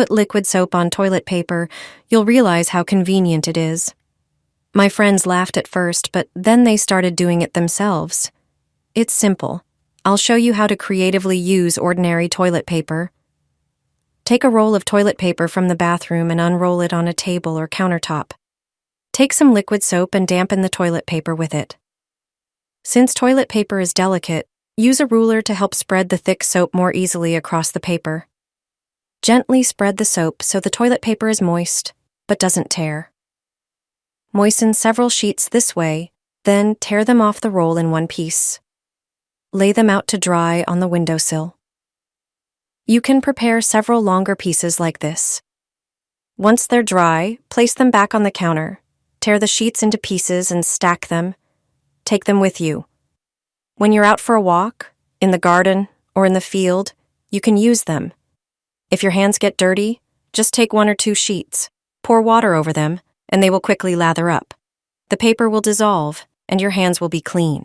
put liquid soap on toilet paper, you'll realize how convenient it is. My friends laughed at first, but then they started doing it themselves. It's simple. I'll show you how to creatively use ordinary toilet paper. Take a roll of toilet paper from the bathroom and unroll it on a table or countertop. Take some liquid soap and dampen the toilet paper with it. Since toilet paper is delicate, use a ruler to help spread the thick soap more easily across the paper. Gently spread the soap so the toilet paper is moist, but doesn't tear. Moisten several sheets this way, then tear them off the roll in one piece. Lay them out to dry on the windowsill. You can prepare several longer pieces like this. Once they're dry, place them back on the counter. Tear the sheets into pieces and stack them. Take them with you. When you're out for a walk, in the garden, or in the field, you can use them. If your hands get dirty, just take 1 or 2 sheets, pour water over them, and they will quickly lather up. The paper will dissolve, and your hands will be clean.